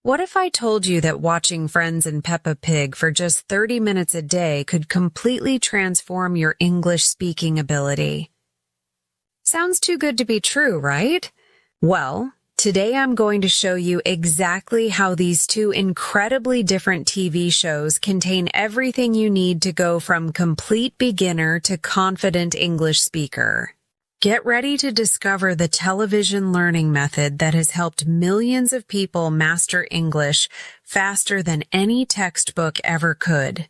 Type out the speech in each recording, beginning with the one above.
What if I told you that watching Friends and Peppa Pig for just 30 minutes a day could completely transform your English speaking ability? Sounds too good to be true, right? Well, today I'm going to show you exactly how these two incredibly different TV shows contain everything you need to go from complete beginner to confident English speaker. Get ready to discover the television learning method that has helped millions of people master English faster than any textbook ever could.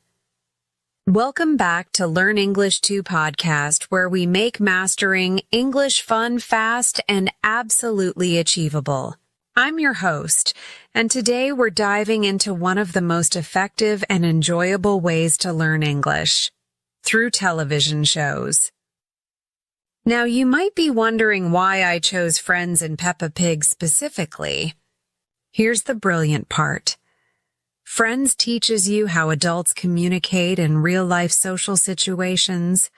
Welcome back to Learn English 2 podcast, where we make mastering English fun, fast, and absolutely achievable. I'm your host, and today we're diving into one of the most effective and enjoyable ways to learn English, through television shows. Now, you might be wondering why I chose Friends and Peppa Pig specifically. Here's the brilliant part. Friends teaches you how adults communicate in real-life social situations,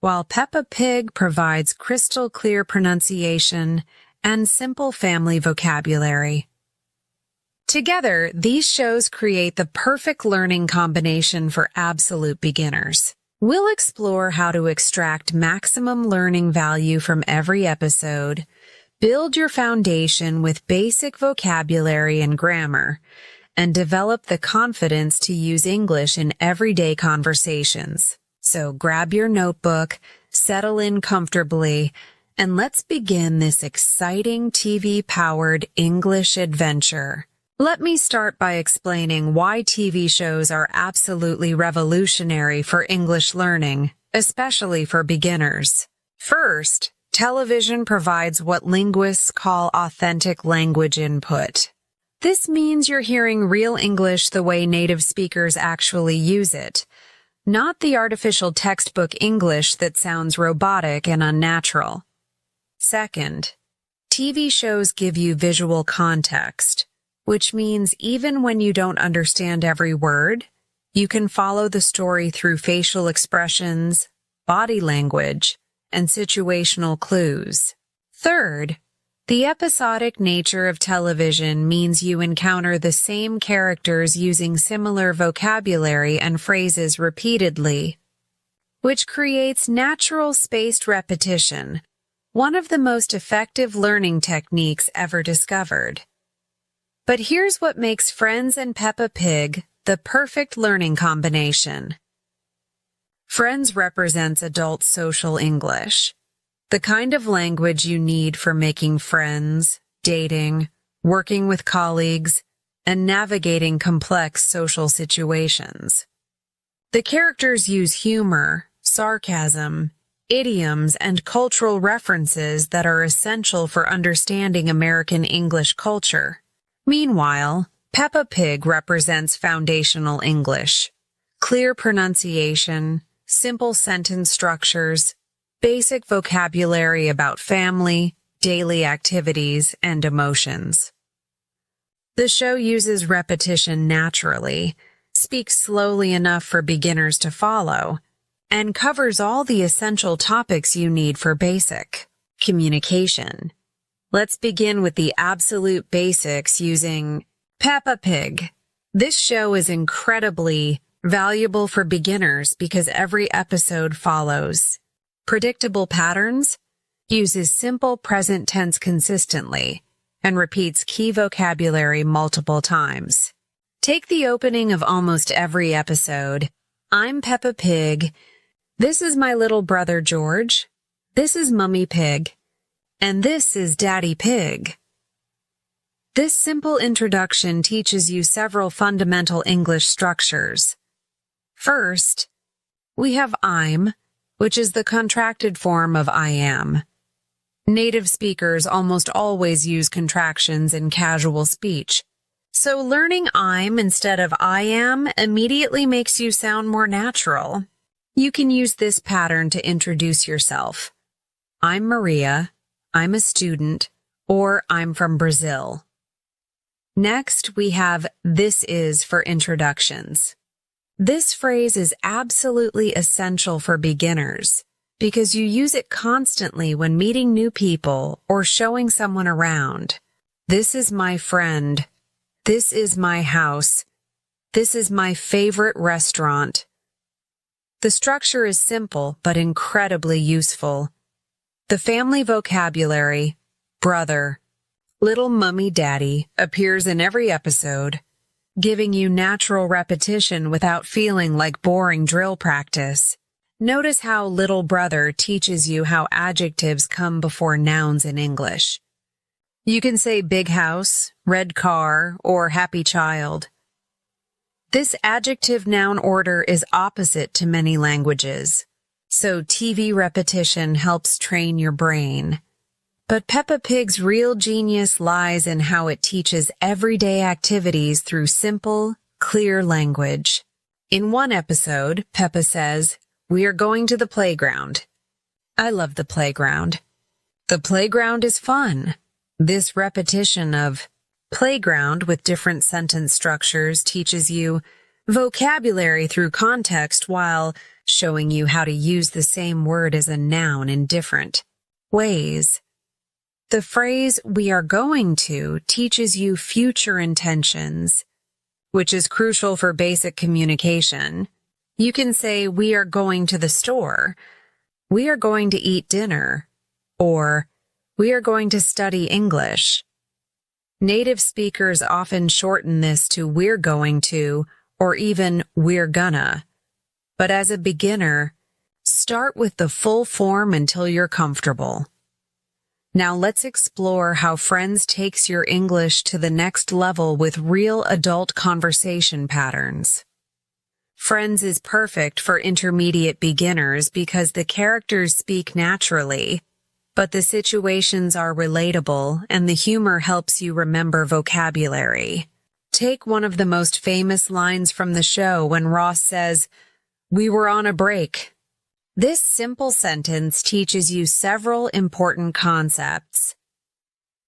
while Peppa Pig provides crystal clear pronunciation and simple family vocabulary. Together, these shows create the perfect learning combination for absolute beginners. We'll explore how to extract maximum learning value from every episode, build your foundation with basic vocabulary and grammar, and develop the confidence to use English in everyday conversations. So grab your notebook, settle in comfortably, and let's begin this exciting TV-powered English adventure. Let me start by explaining why TV shows are absolutely revolutionary for English learning, especially for beginners. First, television provides what linguists call authentic language input. This means you're hearing real English the way native speakers actually use it, not the artificial textbook English that sounds robotic and unnatural. Second, TV shows give you visual context, which means even when you don't understand every word, you can follow the story through facial expressions, body language, and situational clues. Third, the episodic nature of television means you encounter the same characters using similar vocabulary and phrases repeatedly, which creates natural spaced repetition, one of the most effective learning techniques ever discovered. But here's what makes Friends and Peppa Pig the perfect learning combination. Friends represents adult social English, the kind of language you need for making friends, dating, working with colleagues, and navigating complex social situations. The characters use humor, sarcasm, idioms, and cultural references that are essential for understanding American English culture. Meanwhile, Peppa Pig represents foundational English, clear pronunciation, simple sentence structures, basic vocabulary about family, daily activities, and emotions. The show uses repetition naturally, speaks slowly enough for beginners to follow, and covers all the essential topics you need for basic communication. Let's begin with the absolute basics using Peppa Pig. This show is incredibly valuable for beginners because every episode follows predictable patterns, uses simple present tense consistently, and repeats key vocabulary multiple times. Take the opening of almost every episode. I'm Peppa Pig. This is my little brother George. This is Mummy Pig. And this is Daddy Pig. This simple introduction teaches you several fundamental English structures. First, we have I'm, which is the contracted form of I am. Native speakers almost always use contractions in casual speech, so learning I'm instead of I am immediately makes you sound more natural. You can use this pattern to introduce yourself. I'm Maria. I'm a student, or I'm from Brazil. Next, we have this is for introductions. This phrase is absolutely essential for beginners because you use it constantly when meeting new people or showing someone around. This is my friend. This is my house. This is my favorite restaurant. The structure is simple but incredibly useful. The family vocabulary, brother, little mummy daddy, appears in every episode, giving you natural repetition without feeling like boring drill practice. Notice how little brother teaches you how adjectives come before nouns in English. You can say big house, red car, or happy child. This adjective-noun order is opposite to many languages, so TV repetition helps train your brain. But Peppa Pig's real genius lies in how it teaches everyday activities through simple, clear language. In one episode, Peppa says, "We are going to the playground." I love the playground. The playground is fun. This repetition of playground with different sentence structures teaches you vocabulary through context while showing you how to use the same word as a noun in different ways. The phrase "we are going to" teaches you future intentions, which is crucial for basic communication. You can say, "We are going to the store," "We are going to eat dinner," or "We are going to study English." Native speakers often shorten this to "we're going to" or even "we're gonna." But as a beginner, start with the full form until you're comfortable. Now let's explore how Friends takes your English to the next level with real adult conversation patterns. Friends is perfect for intermediate beginners because the characters speak naturally, but the situations are relatable and the humor helps you remember vocabulary. Take one of the most famous lines from the show when Ross says, "We were on a break." This simple sentence teaches you several important concepts.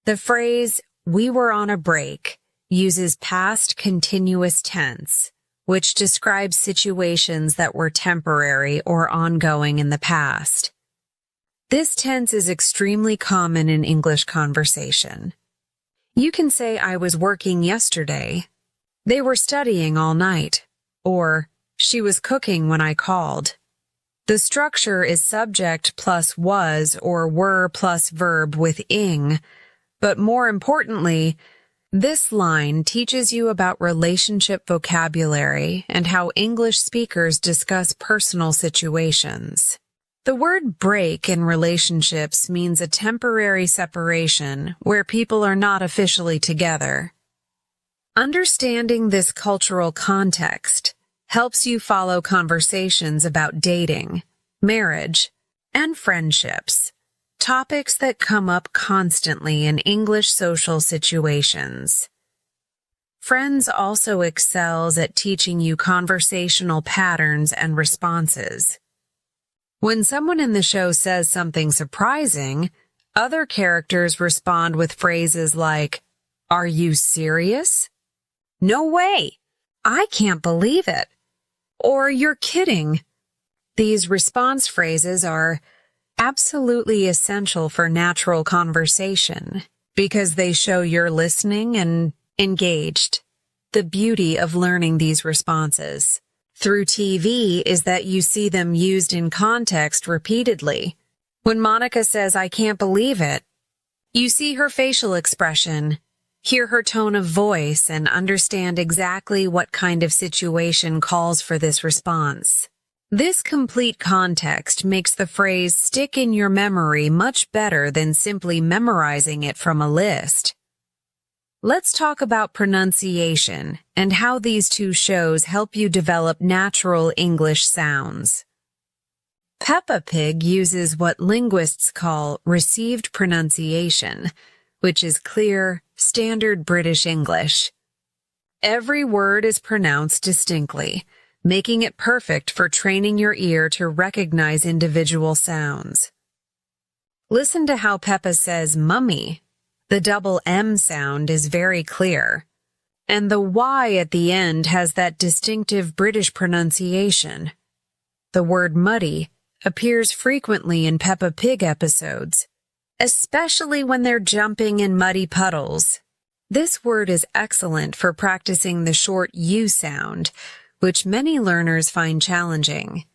The phrase, "we were on a break," uses past continuous tense, which describes situations that were temporary or ongoing in the past. This tense is extremely common in English conversation. You can say, "I was working yesterday," "They were studying all night," or "She was cooking when I called." The structure is subject plus was or were plus verb with ing, but more importantly, this line teaches you about relationship vocabulary and how English speakers discuss personal situations. The word break in relationships means a temporary separation where people are not officially together. Understanding this cultural context helps you follow conversations about dating, marriage, and friendships, topics that come up constantly in English social situations. Friends also excels at teaching you conversational patterns and responses. When someone in the show says something surprising, other characters respond with phrases like, "Are you serious?" "No way!" "I can't believe it!" or "You're kidding." These response phrases are absolutely essential for natural conversation because they show you're listening and engaged. The beauty of learning these responses through TV is that you see them used in context repeatedly. When Monica says, "I can't believe it," you see her facial expression, hear her tone of voice, and understand exactly what kind of situation calls for this response. This complete context makes the phrase stick in your memory much better than simply memorizing it from a list. Let's talk about pronunciation and how these two shows help you develop natural English sounds. Peppa Pig uses what linguists call received pronunciation, which is clear, standard British English. Every word is pronounced distinctly, making it perfect for training your ear to recognize individual sounds. Listen to how Peppa says mummy. The double M sound is very clear, and the Y at the end has that distinctive British pronunciation. The word muddy appears frequently in Peppa Pig episodes, especially when they're jumping in muddy puddles. This word is excellent for practicing the short U sound, which many learners find challenging.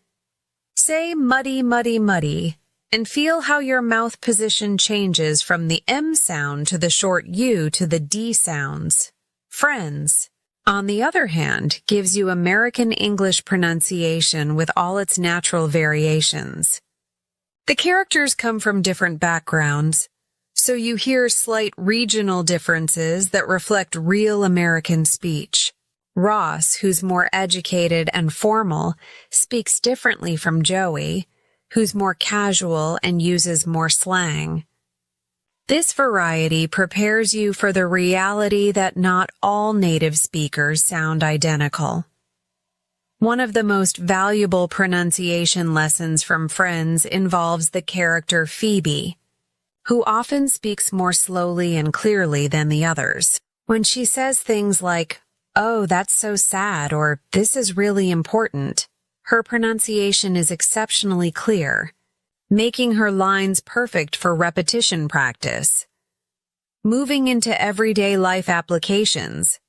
Say muddy, muddy, muddy, and feel how your mouth position changes from the M sound to the short U to the D sounds. Friends, on the other hand, gives you American English pronunciation with all its natural variations. The characters come from different backgrounds, so you hear slight regional differences that reflect real American speech. Ross, who's more educated and formal, speaks differently from Joey, who's more casual and uses more slang. This variety prepares you for the reality that not all native speakers sound identical. One of the most valuable pronunciation lessons from Friends involves the character Phoebe, who often speaks more slowly and clearly than the others. When she says things like, "Oh, that's so sad," or "This is really important," her pronunciation is exceptionally clear, making her lines perfect for repetition practice. Moving into everyday life applications,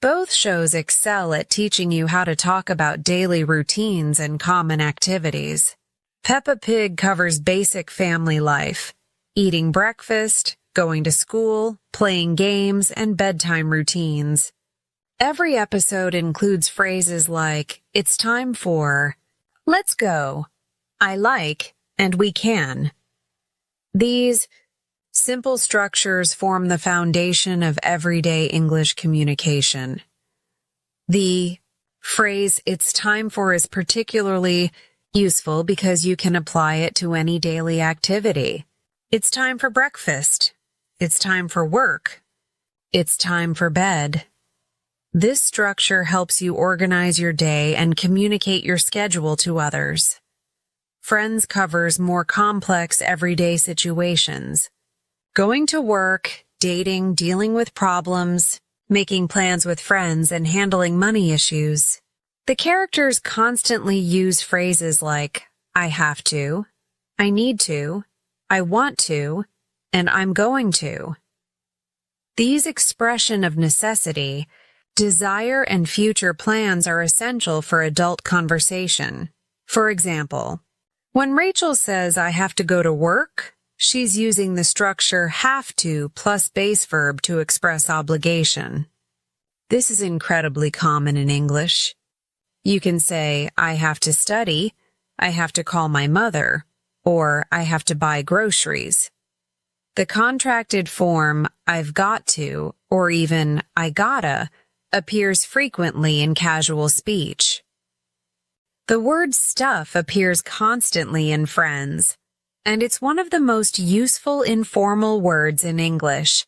both shows excel at teaching you how to talk about daily routines and common activities. Peppa Pig covers basic family life, eating breakfast, going to school, playing games, and bedtime routines. Every episode includes phrases like, "It's time for," "Let's go," "I like," and "we can." These simple structures form the foundation of everyday English communication. The phrase "it's time for" is particularly useful because you can apply it to any daily activity. It's time for breakfast. It's time for work. It's time for bed. This structure helps you organize your day and communicate your schedule to others. Friends covers more complex everyday situations. Going to work, dating, dealing with problems, making plans with friends, and handling money issues. The characters constantly use phrases like, "I have to," "I need to," "I want to," and "I'm going to." These expressions of necessity, desire, and future plans are essential for adult conversation. For example, when Rachel says, "I have to go to work," she's using the structure "have to" plus base verb to express obligation. This is incredibly common in English. You can say, "I have to study," "I have to call my mother," or "I have to buy groceries." The contracted form "I've got to," or even "I gotta," appears frequently in casual speech. The word stuff appears constantly in Friends, and it's one of the most useful informal words in English.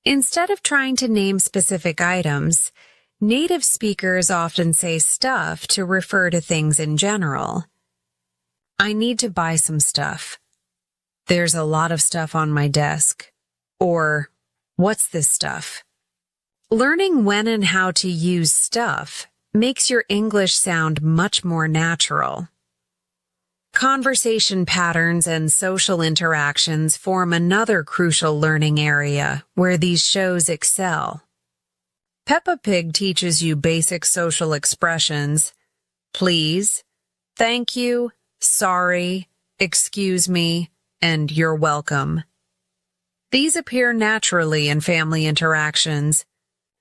Instead of trying to name specific items, native speakers often say stuff to refer to things in general. "I need to buy some stuff." "There's a lot of stuff on my desk." Or, "What's this stuff?" Learning when and how to use stuff makes your English sound much more natural. Conversation patterns and social interactions form another crucial learning area where these shows excel. Peppa Pig teaches you basic social expressions: please, thank you, sorry, excuse me, and you're welcome. These appear naturally in family interactions,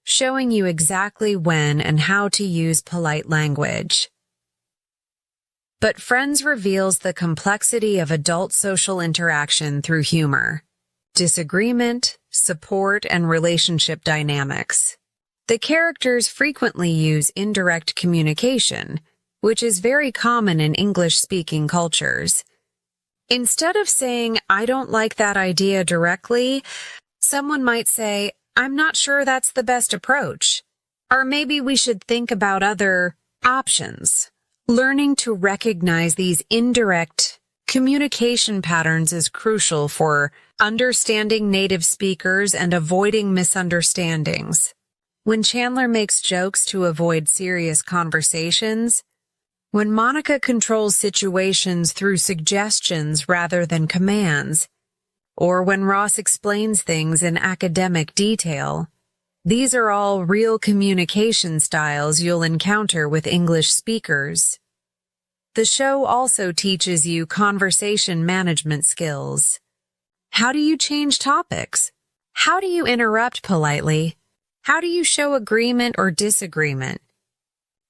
showing you exactly when and how to use polite language. But Friends reveals the complexity of adult social interaction through humor, disagreement, support, and relationship dynamics. The characters frequently use indirect communication, which is very common in English-speaking cultures. Instead of saying, "I don't like that idea" directly, someone might say, "I'm not sure that's the best approach," or "maybe we should think about other options." Learning to recognize these indirect communication patterns is crucial for understanding native speakers and avoiding misunderstandings. When Chandler makes jokes to avoid serious conversations, when Monica controls situations through suggestions rather than commands, or when Ross explains things in academic detail. These are all real communication styles you'll encounter with English speakers. The show also teaches you conversation management skills. How do you change topics? How do you interrupt politely? How do you show agreement or disagreement?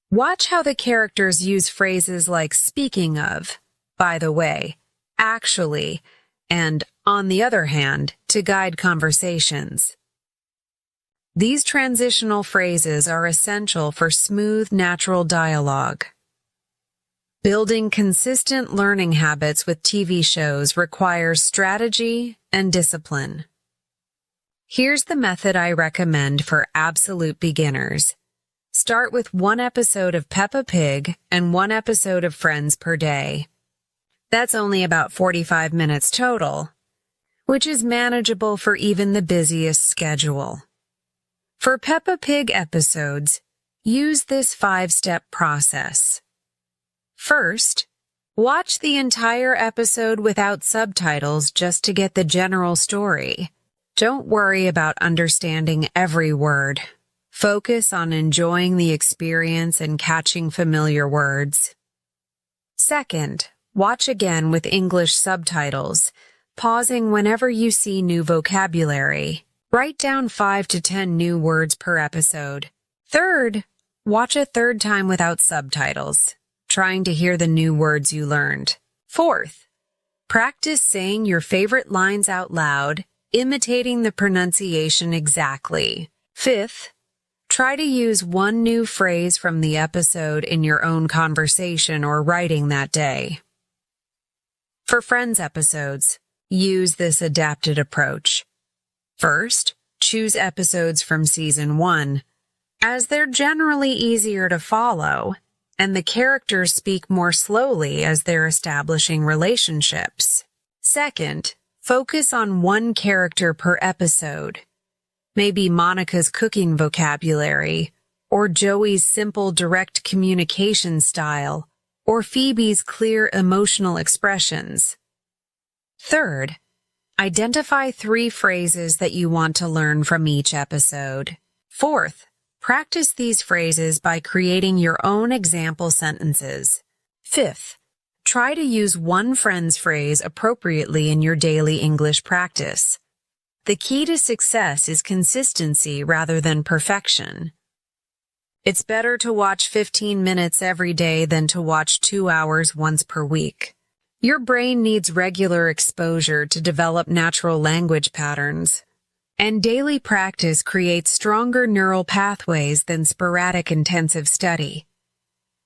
Watch how the characters use phrases like speaking of, by the way, actually, and on the other hand to guide conversations. These transitional phrases are essential for smooth, natural dialogue. Building consistent learning habits with TV shows requires strategy and discipline. Here's the method I recommend for absolute beginners. Start with 1 episode of Peppa Pig and 1 episode of Friends per day. That's only about 45 minutes total, which is manageable for even the busiest schedule. For Peppa Pig episodes, use this 5-step process. First, watch the entire episode without subtitles just to get the general story. Don't worry about understanding every word. Focus on enjoying the experience and catching familiar words. Second, watch again with English subtitles, pausing whenever you see new vocabulary. Write down 5 to 10 new words per episode. Third, watch a third time without subtitles, trying to hear the new words you learned. Fourth, practice saying your favorite lines out loud, imitating the pronunciation exactly. Fifth, try to use one new phrase from the episode in your own conversation or writing that day. For Friends episodes, use this adapted approach. First, choose episodes from Season 1, as they're generally easier to follow, and the characters speak more slowly as they're establishing relationships. Second, focus on one character per episode. Maybe Monica's cooking vocabulary, or Joey's simple direct communication style, or Phoebe's clear emotional expressions. Third, identify 3 phrases that you want to learn from each episode. Fourth, practice these phrases by creating your own example sentences. Fifth, try to use one Friends phrase appropriately in your daily English practice. The key to success is consistency rather than perfection. It's better to watch 15 minutes every day than to watch 2 hours once per week. Your brain needs regular exposure to develop natural language patterns, and daily practice creates stronger neural pathways than sporadic intensive study.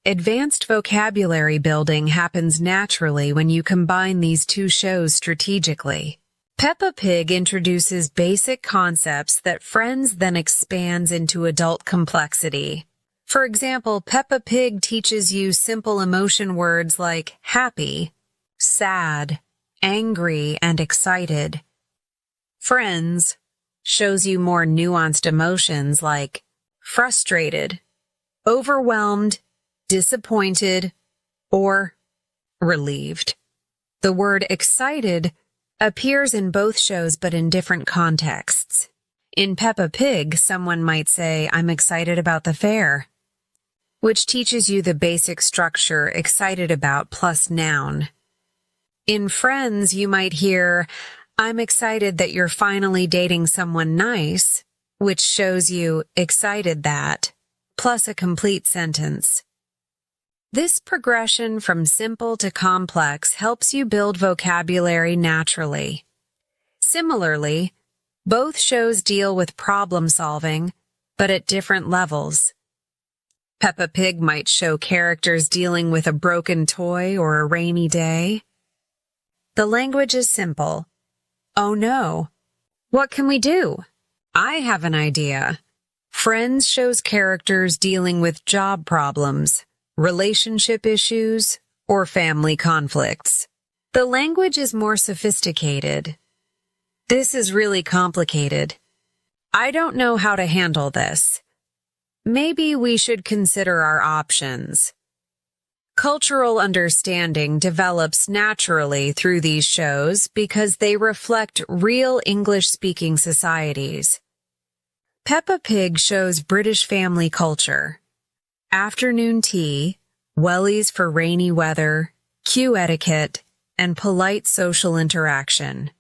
Advanced vocabulary building happens naturally when you combine these 2 shows strategically. Peppa Pig introduces basic concepts that Friends then expands into adult complexity. For example, Peppa Pig teaches you simple emotion words like happy, sad, angry, and excited. Friends shows you more nuanced emotions like frustrated, overwhelmed, disappointed, or relieved. The word excited appears in both shows but in different contexts. In Peppa Pig, someone might say, "I'm excited about the fair," which teaches you the basic structure excited about plus noun. In Friends, you might hear, "I'm excited that you're finally dating someone nice," which shows you excited that, plus a complete sentence. This progression from simple to complex helps you build vocabulary naturally. Similarly, both shows deal with problem solving, but at different levels. Peppa Pig might show characters dealing with a broken toy or a rainy day. The language is simple. "Oh no, what can we do? I have an idea." Friends shows characters dealing with job problems, relationship issues, or family conflicts. The language is more sophisticated. "This is really complicated. I don't know how to handle this. Maybe we should consider our options." Cultural understanding develops naturally through these shows because they reflect real English-speaking societies. Peppa Pig shows British family culture. Afternoon tea, wellies for rainy weather, cue etiquette, and polite social interaction.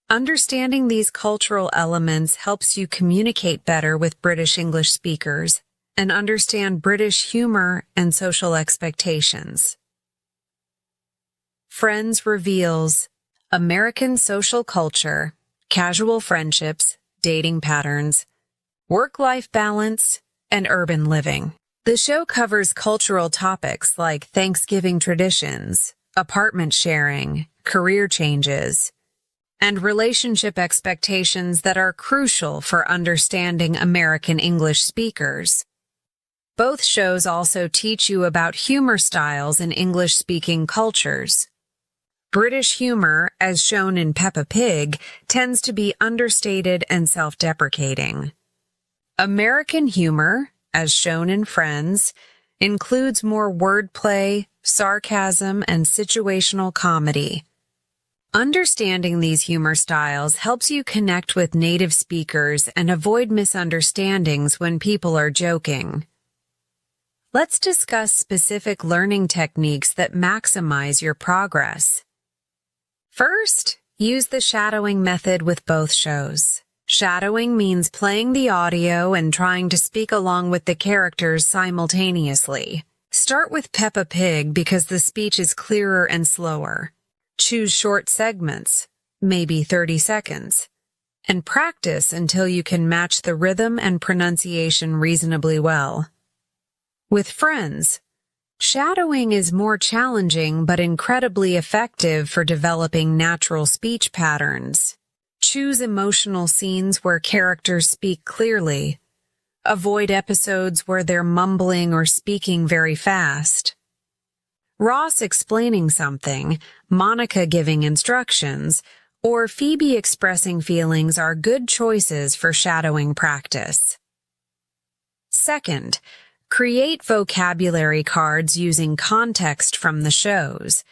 Understanding these cultural elements helps you communicate better with British English speakers and understand British humor and social expectations. Friends reveals American social culture, casual friendships, dating patterns, work-life balance, and urban living. The show covers cultural topics like Thanksgiving traditions, apartment sharing, career changes, and relationship expectations that are crucial for understanding American English speakers. Both shows also teach you about humor styles in English-speaking cultures. British humor, as shown in Peppa Pig, tends to be understated and self-deprecating. American humor, as shown in Friends, includes more wordplay, sarcasm, and situational comedy. Understanding these humor styles helps you connect with native speakers and avoid misunderstandings when people are joking. Let's discuss specific learning techniques that maximize your progress. First, use the shadowing method with both shows. Shadowing means playing the audio and trying to speak along with the characters simultaneously. Start with Peppa Pig because the speech is clearer and slower. Choose short segments, maybe 30 seconds, and practice until you can match the rhythm and pronunciation reasonably well. With Friends, shadowing is more challenging but incredibly effective for developing natural speech patterns. Choose emotional scenes where characters speak clearly. Avoid episodes where they're mumbling or speaking very fast. Ross explaining something, Monica giving instructions, or Phoebe expressing feelings are good choices for shadowing practice. Second, create vocabulary cards using context from the shows.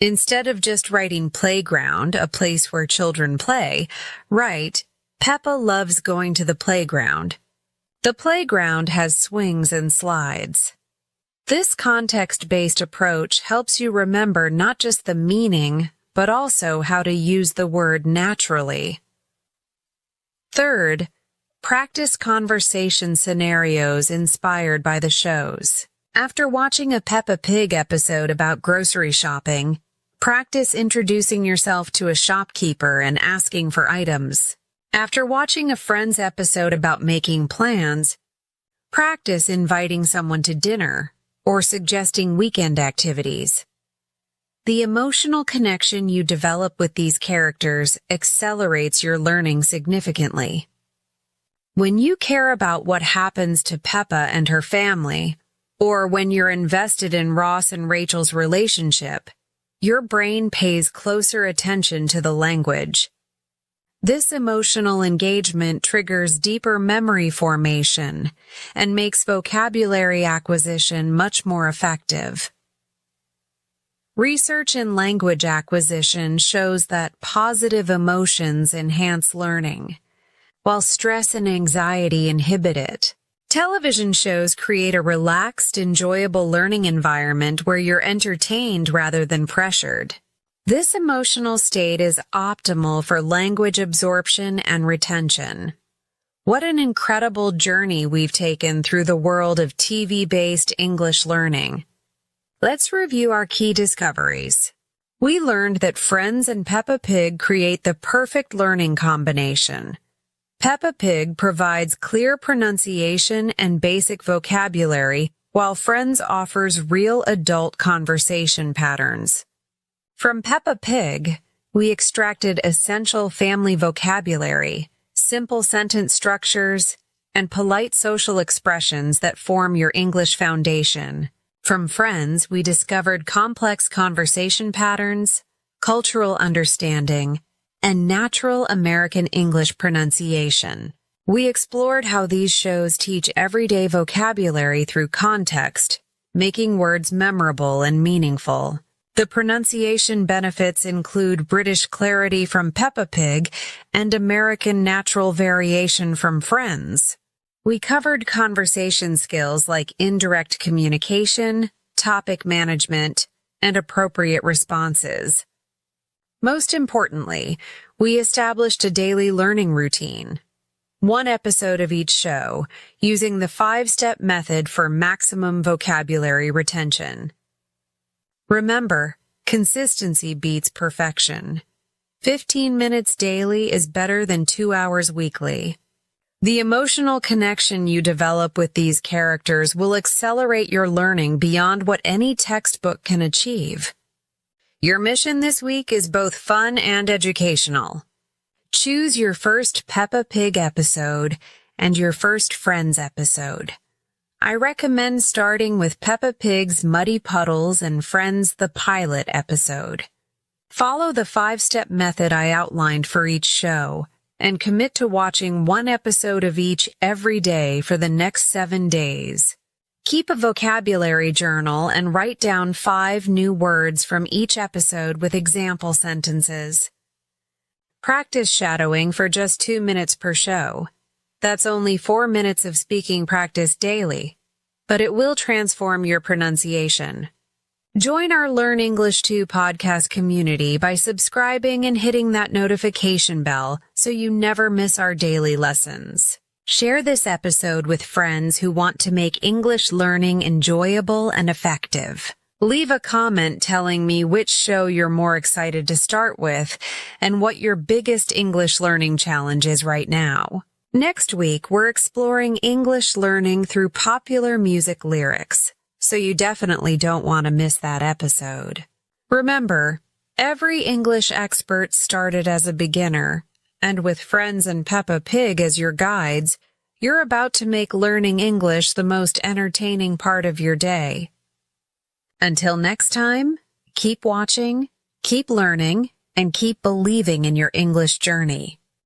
Instead of just writing playground, a place where children play, write, Peppa loves going to the playground. The playground has swings and slides. This context-based approach helps you remember not just the meaning, but also how to use the word naturally. Third, practice conversation scenarios inspired by the shows. After watching a Peppa Pig episode about grocery shopping, practice introducing yourself to a shopkeeper and asking for items. After watching a Friends episode about making plans, practice inviting someone to dinner or suggesting weekend activities. The emotional connection you develop with these characters accelerates your learning significantly. When you care about what happens to Peppa and her family, or when you're invested in Ross and Rachel's relationship, your brain pays closer attention to the language. This emotional engagement triggers deeper memory formation and makes vocabulary acquisition much more effective. Research in language acquisition shows that positive emotions enhance learning, while stress and anxiety inhibit it. Television shows create a relaxed, enjoyable learning environment where you're entertained rather than pressured. This emotional state is optimal for language absorption and retention. What an incredible journey we've taken through the world of TV-based English learning. Let's review our key discoveries. We learned that Friends and Peppa Pig create the perfect learning combination. Peppa Pig provides clear pronunciation and basic vocabulary, while Friends offers real adult conversation patterns. From Peppa Pig, we extracted essential family vocabulary, simple sentence structures, and polite social expressions that form your English foundation. From Friends, we discovered complex conversation patterns, cultural understanding, and natural American English pronunciation. We explored how these shows teach everyday vocabulary through context, making words memorable and meaningful. The pronunciation benefits include British clarity from Peppa Pig and American natural variation from Friends. We covered conversation skills like indirect communication, topic management, and appropriate responses. Most importantly, we established a daily learning routine. One episode of each show, using the 5-step method for maximum vocabulary retention. Remember, consistency beats perfection. 15 minutes daily is better than 2 hours weekly. The emotional connection you develop with these characters will accelerate your learning beyond what any textbook can achieve. Your mission this week is both fun and educational. Choose your first Peppa Pig episode and your first Friends episode. I recommend starting with Peppa Pig's Muddy Puddles and Friends the Pilot episode. Follow the 5-step method I outlined for each show and commit to watching one episode of each every day for the next 7 days. Keep a vocabulary journal and write down 5 new words from each episode with example sentences. Practice shadowing for just 2 minutes per show. That's only 4 minutes of speaking practice daily, but it will transform your pronunciation. Join our Learn English 2 podcast community by subscribing and hitting that notification bell so you never miss our daily lessons. Share this episode with friends who want to make English learning enjoyable and effective. Leave a comment telling me which show you're more excited to start with and what your biggest English learning challenge is right now. Next week, we're exploring English learning through popular music lyrics, so you definitely don't want to miss that episode. Remember, every English expert started as a beginner, and with Friends and Peppa Pig as your guides, you're about to make learning English the most entertaining part of your day. Until next time, keep watching, keep learning, and keep believing in your English journey.